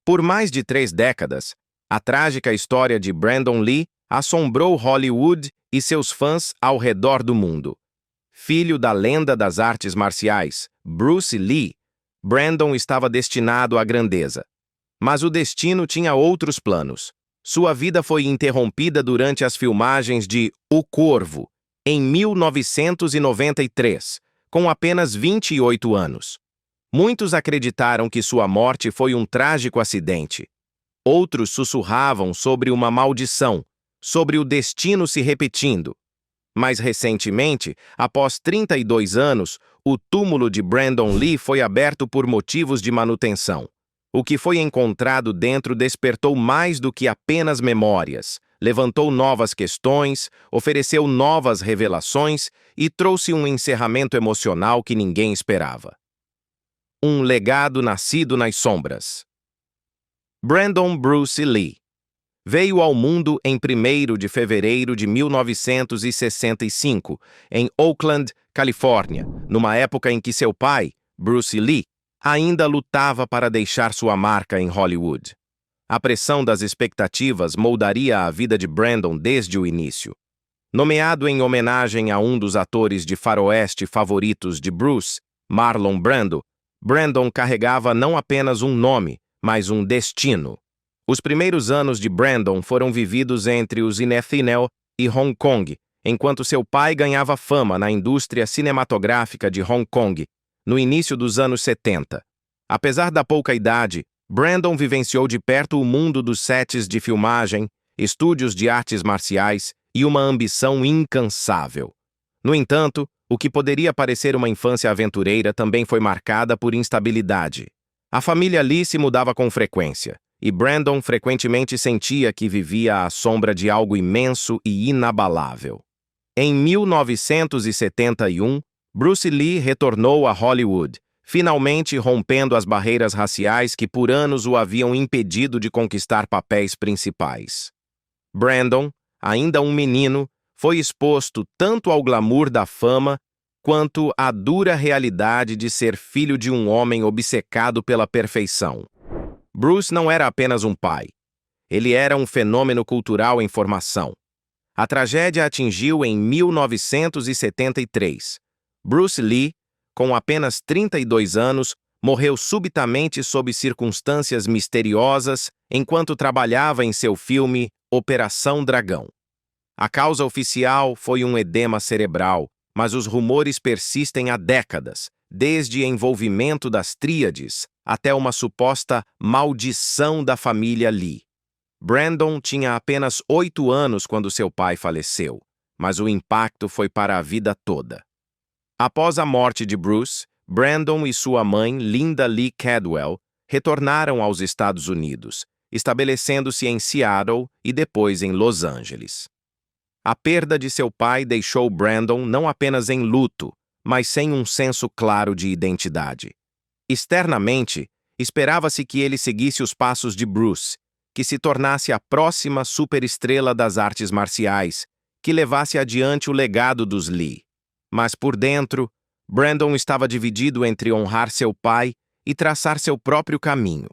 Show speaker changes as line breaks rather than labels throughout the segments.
Por mais de 3 décadas, a trágica história de Brandon Lee assombrou Hollywood e seus fãs ao redor do mundo. Filho da lenda das artes marciais, Bruce Lee, Brandon estava destinado à grandeza. Mas o destino tinha outros planos. Sua vida foi interrompida durante as filmagens de O Corvo, em 1993, com apenas 28 anos. Muitos acreditaram que sua morte foi um trágico acidente. Outros sussurravam sobre uma maldição, sobre o destino se repetindo. Mais recentemente, após 32 anos, o túmulo de Brandon Lee foi aberto por motivos de manutenção. O que foi encontrado dentro despertou mais do que apenas memórias, levantou novas questões, ofereceu novas revelações e trouxe um encerramento emocional que ninguém esperava. Um legado nascido nas sombras. Brandon Bruce Lee veio ao mundo em 1º de fevereiro de 1965, em Oakland, Califórnia, numa época em que seu pai, Bruce Lee, ainda lutava para deixar sua marca em Hollywood. A pressão das expectativas moldaria a vida de Brandon desde o início. Nomeado em homenagem a um dos atores de faroeste favoritos de Bruce, Marlon Brando, Brandon carregava não apenas um nome, mas um destino. Os primeiros anos de Brandon foram vividos entre os Inethinel e Hong Kong, enquanto seu pai ganhava fama na indústria cinematográfica de Hong Kong, no início dos anos 70. Apesar da pouca idade, Brandon vivenciou de perto o mundo dos sets de filmagem, estúdios de artes marciais e uma ambição incansável. No entanto, o que poderia parecer uma infância aventureira também foi marcada por instabilidade. A família Lee se mudava com frequência, e Brandon frequentemente sentia que vivia à sombra de algo imenso e inabalável. Em 1971, Bruce Lee retornou a Hollywood, finalmente rompendo as barreiras raciais que por anos o haviam impedido de conquistar papéis principais. Brandon, ainda um menino, foi exposto tanto ao glamour da fama quanto à dura realidade de ser filho de um homem obcecado pela perfeição. Bruce não era apenas um pai. Ele era um fenômeno cultural em formação. A tragédia atingiu em 1973. Bruce Lee, com apenas 32 anos, morreu subitamente sob circunstâncias misteriosas enquanto trabalhava em seu filme Operação Dragão. A causa oficial foi um edema cerebral, mas os rumores persistem há décadas, desde envolvimento das tríades até uma suposta maldição da família Lee. Brandon tinha apenas 8 anos quando seu pai faleceu, mas o impacto foi para a vida toda. Após a morte de Bruce, Brandon e sua mãe, Linda Lee Cadwell, retornaram aos Estados Unidos, estabelecendo-se em Seattle e depois em Los Angeles. A perda de seu pai deixou Brandon não apenas em luto, mas sem um senso claro de identidade. Externamente, esperava-se que ele seguisse os passos de Bruce, que se tornasse a próxima superestrela das artes marciais, que levasse adiante o legado dos Lee. Mas por dentro, Brandon estava dividido entre honrar seu pai e traçar seu próprio caminho.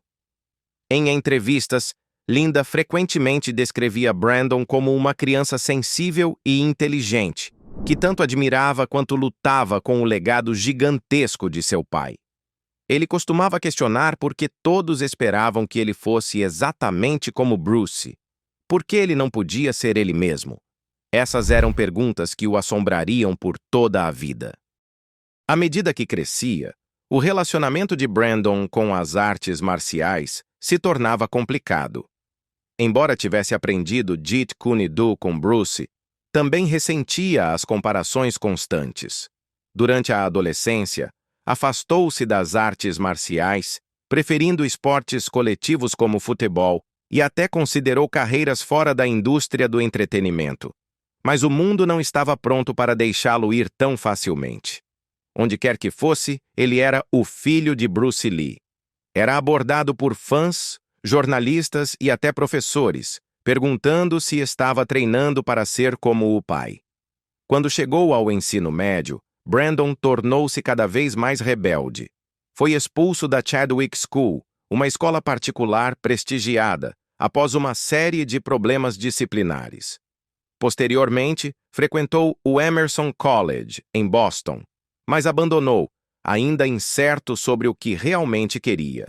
Em entrevistas, Linda frequentemente descrevia Brandon como uma criança sensível e inteligente, que tanto admirava quanto lutava com o legado gigantesco de seu pai. Ele costumava questionar por que todos esperavam que ele fosse exatamente como Bruce. Por que ele não podia ser ele mesmo? Essas eram perguntas que o assombrariam por toda a vida. À medida que crescia, o relacionamento de Brandon com as artes marciais se tornava complicado. Embora tivesse aprendido Jeet Kune Do com Bruce, também ressentia as comparações constantes. Durante a adolescência, afastou-se das artes marciais, preferindo esportes coletivos como futebol e até considerou carreiras fora da indústria do entretenimento. Mas o mundo não estava pronto para deixá-lo ir tão facilmente. Onde quer que fosse, ele era o filho de Bruce Lee. Era abordado por fãs, jornalistas e até professores, perguntando se estava treinando para ser como o pai. Quando chegou ao ensino médio, Brandon tornou-se cada vez mais rebelde. Foi expulso da Chadwick School, uma escola particular prestigiada, após uma série de problemas disciplinares. Posteriormente, frequentou o Emerson College, em Boston, mas abandonou, ainda incerto sobre o que realmente queria.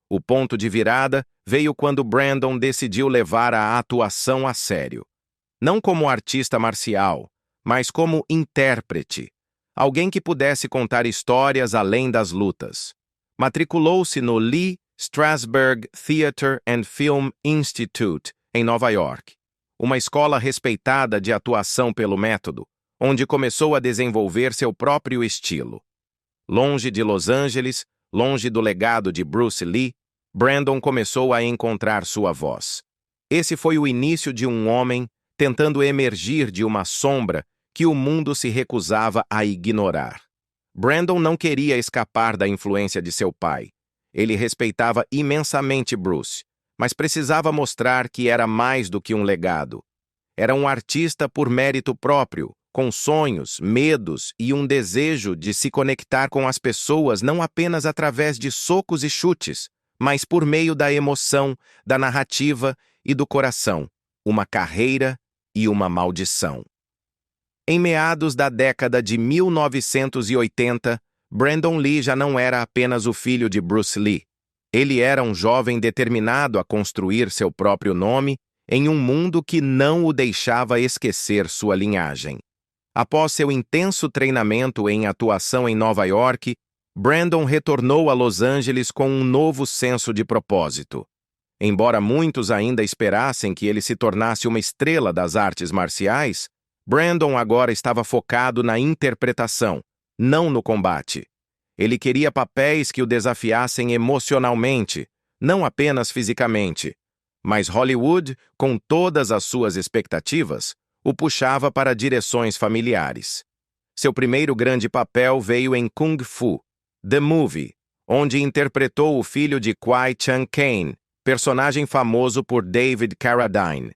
O ponto de virada veio quando Brandon decidiu levar a atuação a sério. Não como artista marcial, mas como intérprete, alguém que pudesse contar histórias além das lutas. Matriculou-se no Lee Strasberg Theatre and Film Institute, em Nova York, uma escola respeitada de atuação pelo método, onde começou a desenvolver seu próprio estilo. Longe de Los Angeles, longe do legado de Bruce Lee, Brandon começou a encontrar sua voz. Esse foi o início de um homem tentando emergir de uma sombra que o mundo se recusava a ignorar. Brandon não queria escapar da influência de seu pai. Ele respeitava imensamente Bruce, mas precisava mostrar que era mais do que um legado. Era um artista por mérito próprio, com sonhos, medos e um desejo de se conectar com as pessoas não apenas através de socos e chutes, mas por meio da emoção, da narrativa e do coração, uma carreira e uma maldição. Em meados da década de 1980, Brandon Lee já não era apenas o filho de Bruce Lee. Ele era um jovem determinado a construir seu próprio nome em um mundo que não o deixava esquecer sua linhagem. Após seu intenso treinamento em atuação em Nova York, Brandon retornou a Los Angeles com um novo senso de propósito. Embora muitos ainda esperassem que ele se tornasse uma estrela das artes marciais, Brandon agora estava focado na interpretação, não no combate. Ele queria papéis que o desafiassem emocionalmente, não apenas fisicamente. Mas Hollywood, com todas as suas expectativas, o puxava para direções familiares. Seu primeiro grande papel veio em Kung Fu, The Movie, onde interpretou o filho de Kwai Chang-caine, personagem famoso por David Carradine.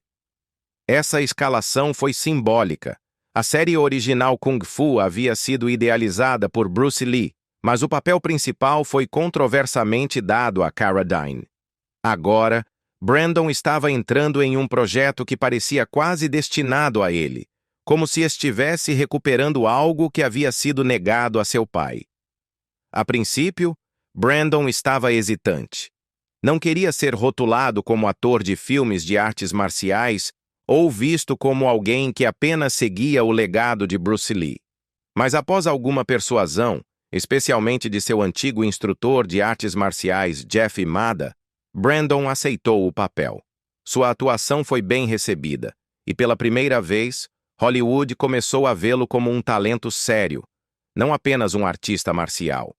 Essa escalação foi simbólica. A série original Kung Fu havia sido idealizada por Bruce Lee, mas o papel principal foi controversamente dado a Carradine. Agora, Brandon estava entrando em um projeto que parecia quase destinado a ele, como se estivesse recuperando algo que havia sido negado a seu pai. A princípio, Brandon estava hesitante. Não queria ser rotulado como ator de filmes de artes marciais ou visto como alguém que apenas seguia o legado de Bruce Lee. Mas após alguma persuasão, especialmente de seu antigo instrutor de artes marciais Jeff Imada, Brandon aceitou o papel. Sua atuação foi bem recebida, e pela primeira vez, Hollywood começou a vê-lo como um talento sério, não apenas um artista marcial.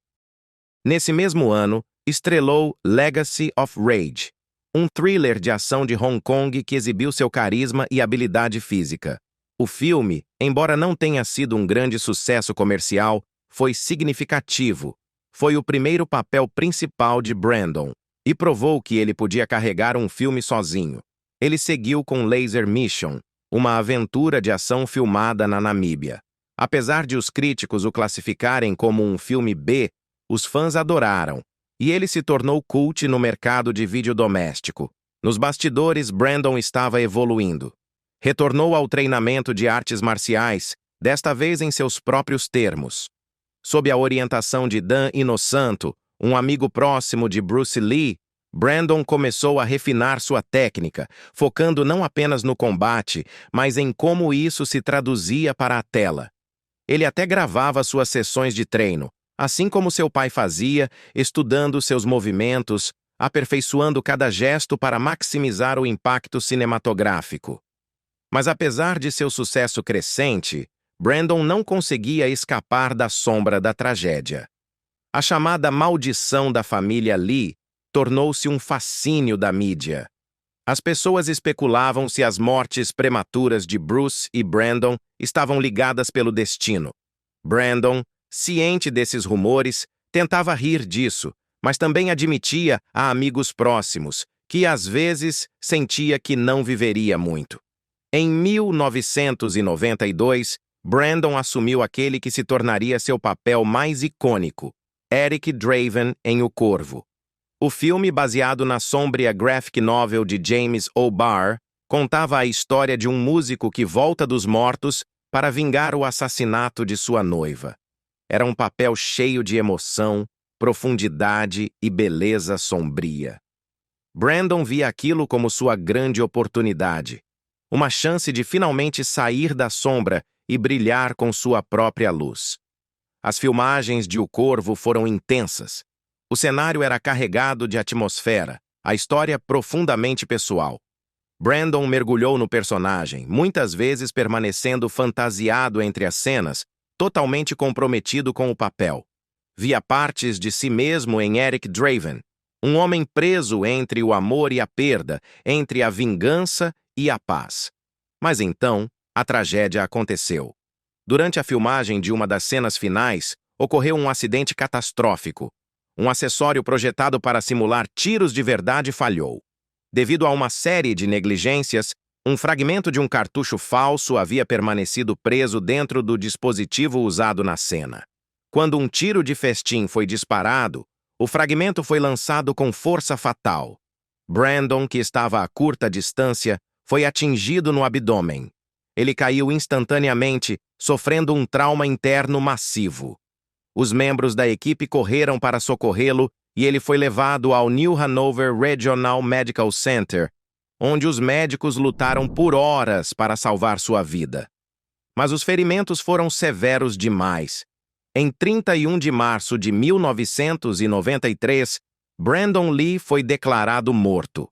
Nesse mesmo ano, estrelou Legacy of Rage, um thriller de ação de Hong Kong que exibiu seu carisma e habilidade física. O filme, embora não tenha sido um grande sucesso comercial, foi significativo. Foi o primeiro papel principal de Brandon e provou que ele podia carregar um filme sozinho. Ele seguiu com Laser Mission, uma aventura de ação filmada na Namíbia. Apesar de os críticos o classificarem como um filme B, os fãs adoraram, e ele se tornou cult no mercado de vídeo doméstico. Nos bastidores, Brandon estava evoluindo. Retornou ao treinamento de artes marciais, desta vez em seus próprios termos. Sob a orientação de Dan Inosanto, um amigo próximo de Bruce Lee, Brandon começou a refinar sua técnica, focando não apenas no combate, mas em como isso se traduzia para a tela. Ele até gravava suas sessões de treino, assim como seu pai fazia, estudando seus movimentos, aperfeiçoando cada gesto para maximizar o impacto cinematográfico. Mas apesar de seu sucesso crescente, Brandon não conseguia escapar da sombra da tragédia. A chamada maldição da família Lee tornou-se um fascínio da mídia. As pessoas especulavam se as mortes prematuras de Bruce e Brandon estavam ligadas pelo destino. Brandon, ciente desses rumores, tentava rir disso, mas também admitia a amigos próximos que às vezes sentia que não viveria muito. Em 1992, Brandon assumiu aquele que se tornaria seu papel mais icônico, Eric Draven em O Corvo. O filme, baseado na sombria graphic novel de James O'Barr, contava a história de um músico que volta dos mortos para vingar o assassinato de sua noiva. Era um papel cheio de emoção, profundidade e beleza sombria. Brandon via aquilo como sua grande oportunidade, uma chance de finalmente sair da sombra e brilhar com sua própria luz. As filmagens de O Corvo foram intensas. O cenário era carregado de atmosfera, a história profundamente pessoal. Brandon mergulhou no personagem, muitas vezes permanecendo fantasiado entre as cenas, totalmente comprometido com o papel. Via partes de si mesmo em Eric Draven, um homem preso entre o amor e a perda, entre a vingança e a paz. Mas então, a tragédia aconteceu. Durante a filmagem de uma das cenas finais, ocorreu um acidente catastrófico. Um acessório projetado para simular tiros de verdade falhou. Devido a uma série de negligências, um fragmento de um cartucho falso havia permanecido preso dentro do dispositivo usado na cena. Quando um tiro de festim foi disparado, o fragmento foi lançado com força fatal. Brandon, que estava a curta distância, foi atingido no abdômen. Ele caiu instantaneamente, sofrendo um trauma interno massivo. Os membros da equipe correram para socorrê-lo e ele foi levado ao New Hanover Regional Medical Center, onde os médicos lutaram por horas para salvar sua vida. Mas os ferimentos foram severos demais. Em 31 de março de 1993, Brandon Lee foi declarado morto.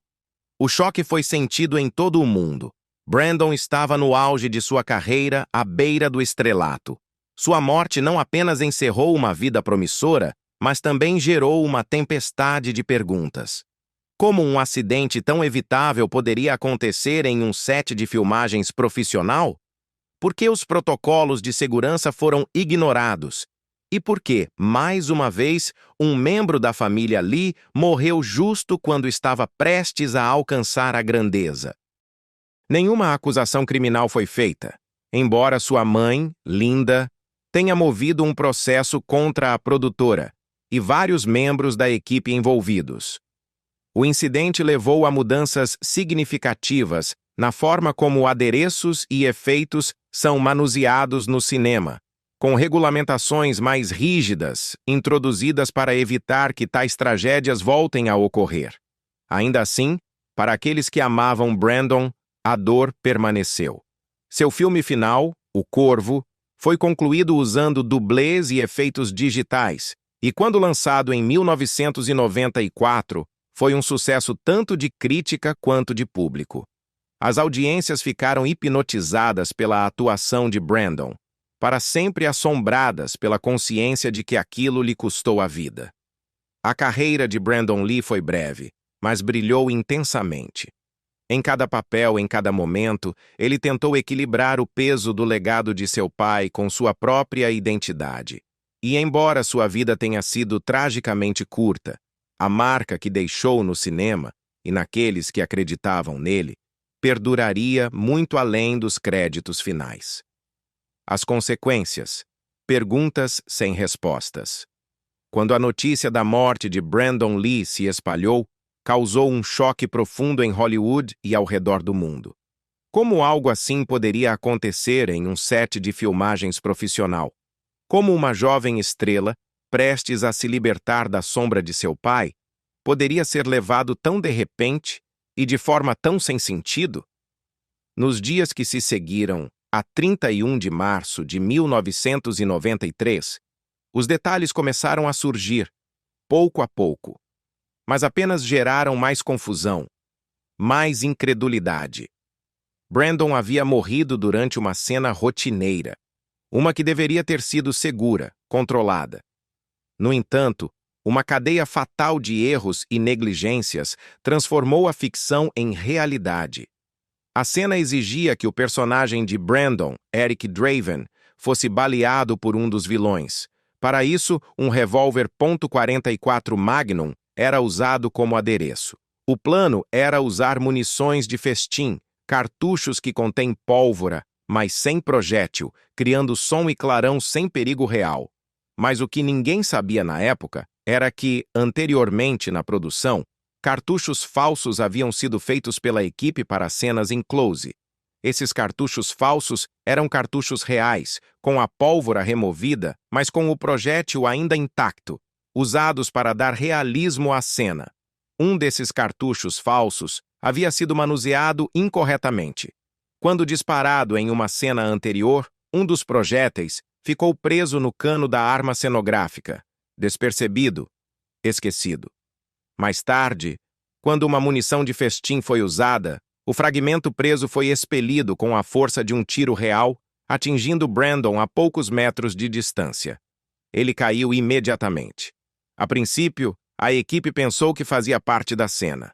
O choque foi sentido em todo o mundo. Brandon estava no auge de sua carreira, à beira do estrelato. Sua morte não apenas encerrou uma vida promissora, mas também gerou uma tempestade de perguntas. Como um acidente tão evitável poderia acontecer em um set de filmagens profissional? Por que os protocolos de segurança foram ignorados? E por que, mais uma vez, um membro da família Lee morreu justo quando estava prestes a alcançar a grandeza? Nenhuma acusação criminal foi feita, embora sua mãe, Linda, tenha movido um processo contra a produtora e vários membros da equipe envolvidos. O incidente levou a mudanças significativas na forma como adereços e efeitos são manuseados no cinema, com regulamentações mais rígidas introduzidas para evitar que tais tragédias voltem a ocorrer. Ainda assim, para aqueles que amavam Brandon, a dor permaneceu. Seu filme final, O Corvo, foi concluído usando dublês e efeitos digitais, e quando lançado em 1994, foi um sucesso tanto de crítica quanto de público. As audiências ficaram hipnotizadas pela atuação de Brandon, para sempre assombradas pela consciência de que aquilo lhe custou a vida. A carreira de Brandon Lee foi breve, mas brilhou intensamente. Em cada papel, em cada momento, ele tentou equilibrar o peso do legado de seu pai com sua própria identidade. E embora sua vida tenha sido tragicamente curta, a marca que deixou no cinema, e naqueles que acreditavam nele, perduraria muito além dos créditos finais. As consequências. Perguntas sem respostas. Quando a notícia da morte de Brandon Lee se espalhou, causou um choque profundo em Hollywood e ao redor do mundo. Como algo assim poderia acontecer em um set de filmagens profissional? Como uma jovem estrela, prestes a se libertar da sombra de seu pai, poderia ser levado tão de repente e de forma tão sem sentido? Nos dias que se seguiram, a 31 de março de 1993, os detalhes começaram a surgir, pouco a pouco, mas apenas geraram mais confusão, mais incredulidade. Brandon havia morrido durante uma cena rotineira, uma que deveria ter sido segura, controlada. No entanto, uma cadeia fatal de erros e negligências transformou a ficção em realidade. A cena exigia que o personagem de Brandon, Eric Draven, fosse baleado por um dos vilões. Para isso, um revólver .44 Magnum era usado como adereço. O plano era usar munições de festim, cartuchos que contêm pólvora, mas sem projétil, criando som e clarão sem perigo real. Mas o que ninguém sabia na época era que, anteriormente na produção, cartuchos falsos haviam sido feitos pela equipe para cenas em close. Esses cartuchos falsos eram cartuchos reais, com a pólvora removida, mas com o projétil ainda intacto, usados para dar realismo à cena. Um desses cartuchos falsos havia sido manuseado incorretamente. Quando disparado em uma cena anterior, um dos projéteis ficou preso no cano da arma cenográfica, despercebido, esquecido. Mais tarde, quando uma munição de festim foi usada, o fragmento preso foi expelido com a força de um tiro real, atingindo Brandon a poucos metros de distância. Ele caiu imediatamente. A princípio, a equipe pensou que fazia parte da cena.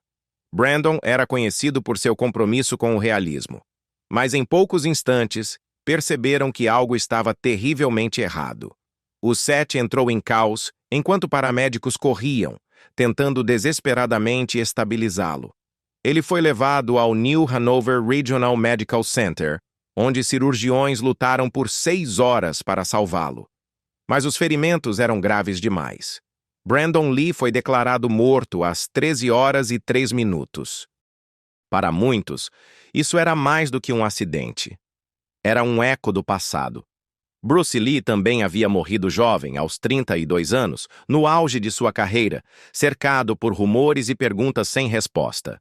Brandon era conhecido por seu compromisso com o realismo. Mas em poucos instantes, perceberam que algo estava terrivelmente errado. O set entrou em caos enquanto paramédicos corriam, tentando desesperadamente estabilizá-lo. Ele foi levado ao New Hanover Regional Medical Center, onde cirurgiões lutaram por 6 horas para salvá-lo. Mas os ferimentos eram graves demais. Brandon Lee foi declarado morto às 13h03. Para muitos, isso era mais do que um acidente. Era um eco do passado. Bruce Lee também havia morrido jovem, aos 32 anos, no auge de sua carreira, cercado por rumores e perguntas sem resposta.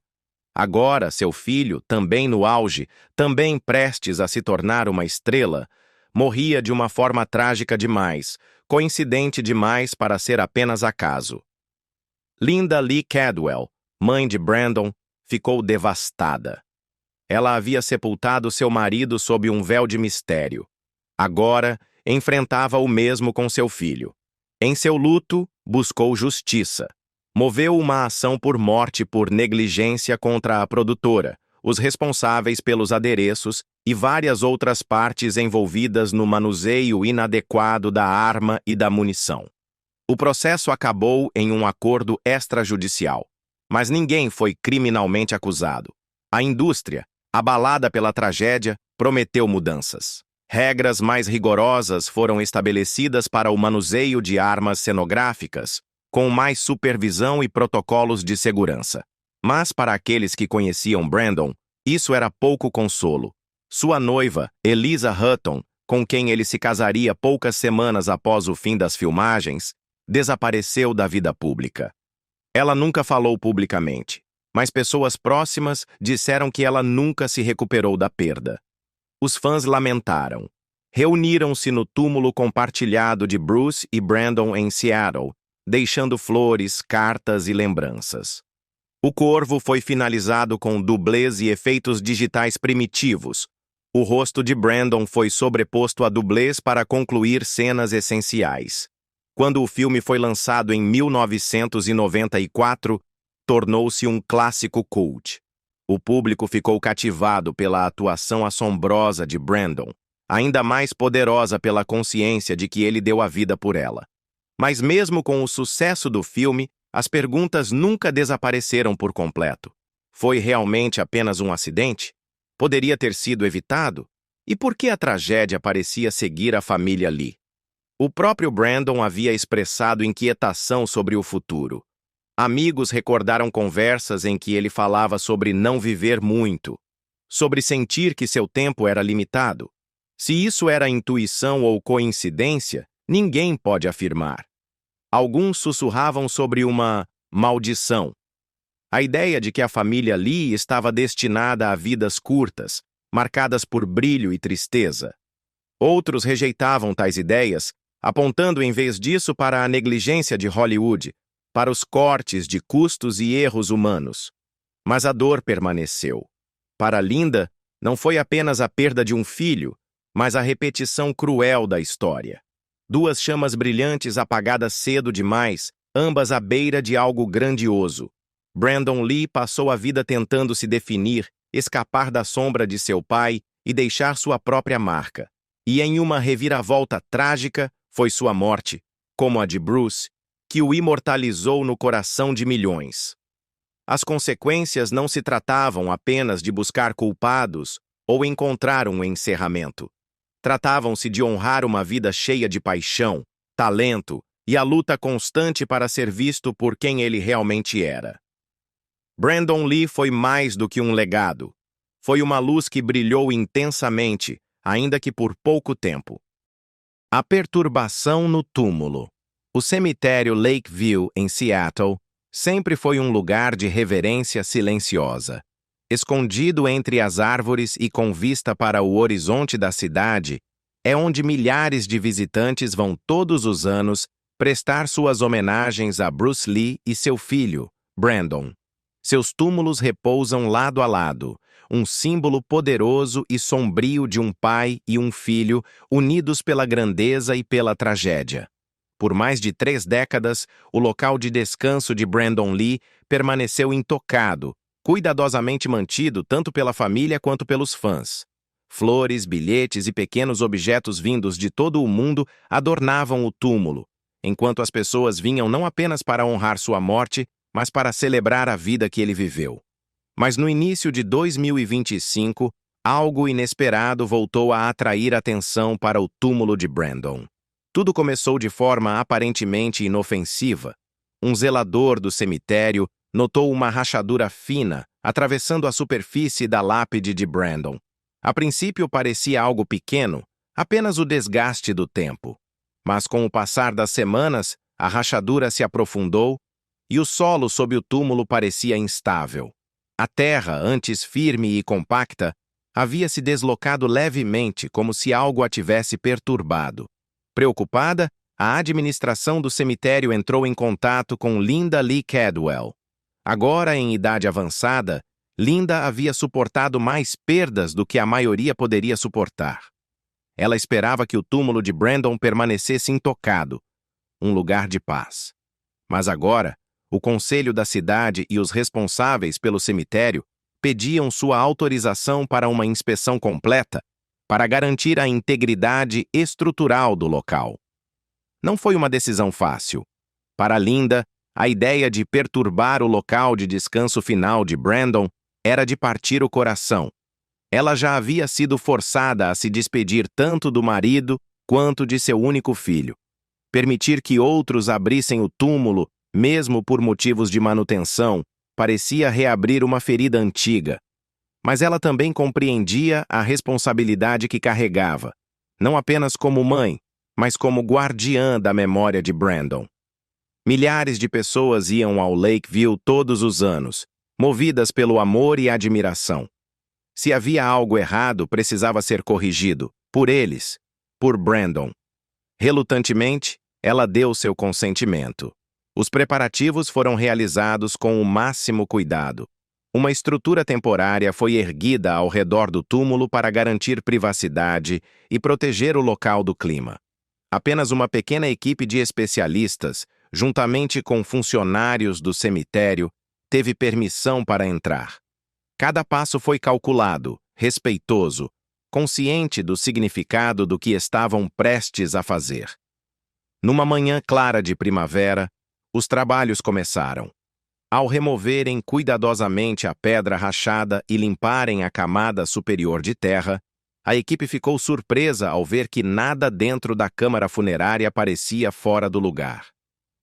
Agora, seu filho, também no auge, também prestes a se tornar uma estrela, morria de uma forma trágica demais, coincidente demais para ser apenas acaso. Linda Lee Cadwell, mãe de Brandon, ficou devastada. Ela havia sepultado seu marido sob um véu de mistério. Agora, enfrentava o mesmo com seu filho. Em seu luto, buscou justiça. Moveu uma ação por morte por negligência contra a produtora, os responsáveis pelos adereços e várias outras partes envolvidas no manuseio inadequado da arma e da munição. O processo acabou em um acordo extrajudicial, mas ninguém foi criminalmente acusado. A indústria, abalada pela tragédia, prometeu mudanças. Regras mais rigorosas foram estabelecidas para o manuseio de armas cenográficas, com mais supervisão e protocolos de segurança. Mas para aqueles que conheciam Brandon, isso era pouco consolo. Sua noiva, Eliza Hutton, com quem ele se casaria poucas semanas após o fim das filmagens, desapareceu da vida pública. Ela nunca falou publicamente, mas pessoas próximas disseram que ela nunca se recuperou da perda. Os fãs lamentaram. Reuniram-se no túmulo compartilhado de Bruce e Brandon em Seattle, deixando flores, cartas e lembranças. O corvo foi finalizado com dublês e efeitos digitais primitivos. O rosto de Brandon foi sobreposto a dublês para concluir cenas essenciais. Quando o filme foi lançado em 1994, tornou-se um clássico cult. O público ficou cativado pela atuação assombrosa de Brandon, ainda mais poderosa pela consciência de que ele deu a vida por ela. Mas mesmo com o sucesso do filme, as perguntas nunca desapareceram por completo. Foi realmente apenas um acidente? Poderia ter sido evitado? E por que a tragédia parecia seguir a família Lee? O próprio Brandon havia expressado inquietação sobre o futuro. Amigos recordaram conversas em que ele falava sobre não viver muito, sobre sentir que seu tempo era limitado. Se isso era intuição ou coincidência, ninguém pode afirmar. Alguns sussurravam sobre uma maldição. A ideia de que a família Lee estava destinada a vidas curtas, marcadas por brilho e tristeza. Outros rejeitavam tais ideias, apontando em vez disso para a negligência de Hollywood, para os cortes de custos e erros humanos. Mas a dor permaneceu. Para Linda, não foi apenas a perda de um filho, mas a repetição cruel da história. 2 chamas brilhantes apagadas cedo demais, ambas à beira de algo grandioso. Brandon Lee passou a vida tentando se definir, escapar da sombra de seu pai e deixar sua própria marca. E em uma reviravolta trágica, foi sua morte, como a de Bruce, que o imortalizou no coração de milhões. As consequências não se tratavam apenas de buscar culpados ou encontrar um encerramento. Tratavam-se de honrar uma vida cheia de paixão, talento e a luta constante para ser visto por quem ele realmente era. Brandon Lee foi mais do que um legado. Foi uma luz que brilhou intensamente, ainda que por pouco tempo. A perturbação no túmulo. O cemitério Lakeview, em Seattle, sempre foi um lugar de reverência silenciosa. Escondido entre as árvores e com vista para o horizonte da cidade, é onde milhares de visitantes vão todos os anos prestar suas homenagens a Bruce Lee e seu filho, Brandon. Seus túmulos repousam lado a lado, um símbolo poderoso e sombrio de um pai e um filho unidos pela grandeza e pela tragédia. Por mais de 3 décadas, o local de descanso de Brandon Lee permaneceu intocado, cuidadosamente mantido tanto pela família quanto pelos fãs. Flores, bilhetes e pequenos objetos vindos de todo o mundo adornavam o túmulo, enquanto as pessoas vinham não apenas para honrar sua morte, mas para celebrar a vida que ele viveu. Mas no início de 2025, algo inesperado voltou a atrair atenção para o túmulo de Brandon. Tudo começou de forma aparentemente inofensiva. Um zelador do cemitério notou uma rachadura fina atravessando a superfície da lápide de Brandon. A princípio parecia algo pequeno, apenas o desgaste do tempo. Mas com o passar das semanas, a rachadura se aprofundou e o solo sob o túmulo parecia instável. A terra, antes firme e compacta, havia se deslocado levemente, como se algo a tivesse perturbado. Preocupada, a administração do cemitério entrou em contato com Linda Lee Cadwell. Agora em idade avançada, Linda havia suportado mais perdas do que a maioria poderia suportar. Ela esperava que o túmulo de Brandon permanecesse intocado, um lugar de paz. Mas agora, o conselho da cidade e os responsáveis pelo cemitério pediam sua autorização para uma inspeção completa para garantir a integridade estrutural do local. Não foi uma decisão fácil. Para Linda, a ideia de perturbar o local de descanso final de Brandon era de partir o coração. Ela já havia sido forçada a se despedir tanto do marido quanto de seu único filho. Permitir que outros abrissem o túmulo, mesmo por motivos de manutenção, parecia reabrir uma ferida antiga. Mas ela também compreendia a responsabilidade que carregava, não apenas como mãe, mas como guardiã da memória de Brandon. Milhares de pessoas iam ao Lakeview todos os anos, movidas pelo amor e admiração. Se havia algo errado, precisava ser corrigido, por eles, por Brandon. Relutantemente, ela deu seu consentimento. Os preparativos foram realizados com o máximo cuidado. Uma estrutura temporária foi erguida ao redor do túmulo para garantir privacidade e proteger o local do clima. Apenas uma pequena equipe de especialistas, juntamente com funcionários do cemitério, teve permissão para entrar. Cada passo foi calculado, respeitoso, consciente do significado do que estavam prestes a fazer. Numa manhã clara de primavera, os trabalhos começaram. Ao removerem cuidadosamente a pedra rachada e limparem a camada superior de terra, a equipe ficou surpresa ao ver que nada dentro da câmara funerária parecia fora do lugar.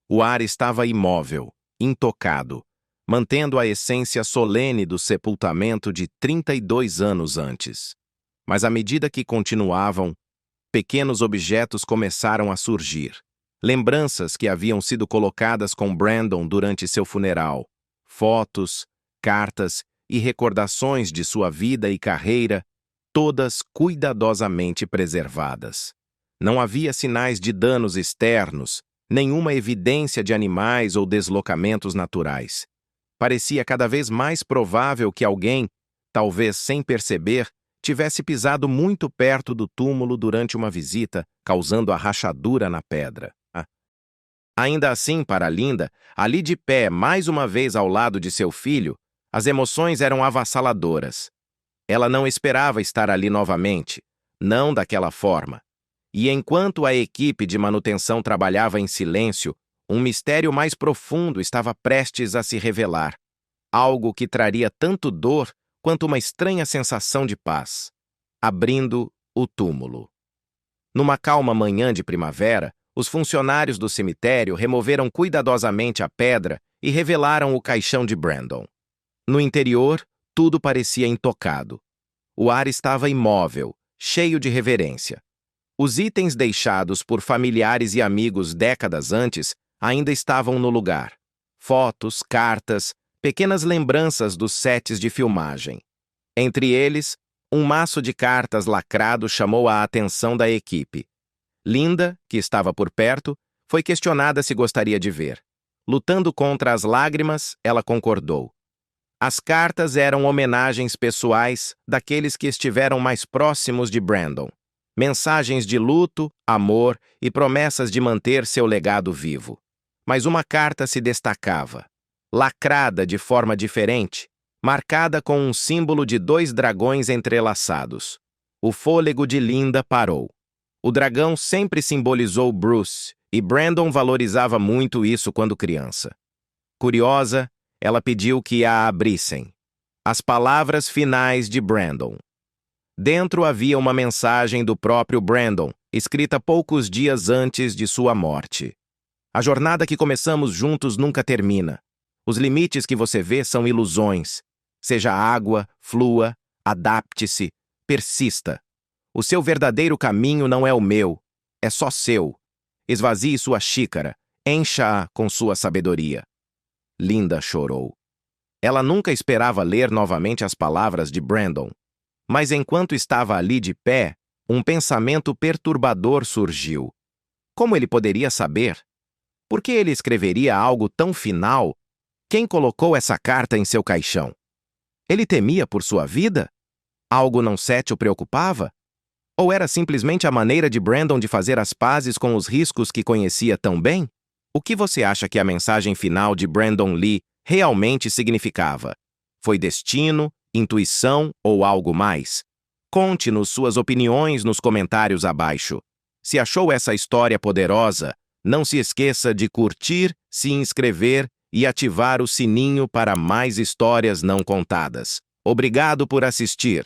O ar estava imóvel, intocado, mantendo a essência solene do sepultamento de 32 anos antes. Mas à medida que continuavam, pequenos objetos começaram a surgir. Lembranças que haviam sido colocadas com Brandon durante seu funeral, fotos, cartas e recordações de sua vida e carreira, todas cuidadosamente preservadas. Não havia sinais de danos externos, nenhuma evidência de animais ou deslocamentos naturais. Parecia cada vez mais provável que alguém, talvez sem perceber, tivesse pisado muito perto do túmulo durante uma visita, causando a rachadura na pedra. Ainda assim, para Linda, ali de pé, mais uma vez ao lado de seu filho, as emoções eram avassaladoras. Ela não esperava estar ali novamente, não daquela forma. E enquanto a equipe de manutenção trabalhava em silêncio, um mistério mais profundo estava prestes a se revelar. Algo que traria tanto dor quanto uma estranha sensação de paz. Abrindo o túmulo. Numa calma manhã de primavera, Os funcionários do cemitério removeram cuidadosamente a pedra e revelaram o caixão de Brandon. No interior, tudo parecia intocado. O ar estava imóvel, cheio de reverência. Os itens deixados por familiares e amigos décadas antes ainda estavam no lugar. Fotos, cartas, pequenas lembranças dos sets de filmagem. Entre eles, um maço de cartas lacrado chamou a atenção da equipe. Linda, que estava por perto, foi questionada se gostaria de ver. Lutando contra as lágrimas, ela concordou. As cartas eram homenagens pessoais daqueles que estiveram mais próximos de Brandon. Mensagens de luto, amor e promessas de manter seu legado vivo. Mas uma carta se destacava, lacrada de forma diferente, marcada com um símbolo de 2 dragões entrelaçados. O fôlego de Linda parou. O dragão sempre simbolizou Bruce, e Brandon valorizava muito isso quando criança. Curiosa, ela pediu que a abrissem. As palavras finais de Brandon. Dentro havia uma mensagem do próprio Brandon, escrita poucos dias antes de sua morte. A jornada que começamos juntos nunca termina. Os limites que você vê são ilusões. Seja água, flua, adapte-se, persista. O seu verdadeiro caminho não é o meu, é só seu. Esvazie sua xícara, encha-a com sua sabedoria. Linda chorou. Ela nunca esperava ler novamente as palavras de Brandon. Mas enquanto estava ali de pé, um pensamento perturbador surgiu. Como ele poderia saber? Por que ele escreveria algo tão final? Quem colocou essa carta em seu caixão? Ele temia por sua vida? Algo não o preocupava? Ou era simplesmente a maneira de Brandon de fazer as pazes com os riscos que conhecia tão bem? O que você acha que a mensagem final de Brandon Lee realmente significava? Foi destino, intuição ou algo mais? Conte-nos suas opiniões nos comentários abaixo. Se achou essa história poderosa, não se esqueça de curtir, se inscrever e ativar o sininho para mais histórias não contadas. Obrigado por assistir.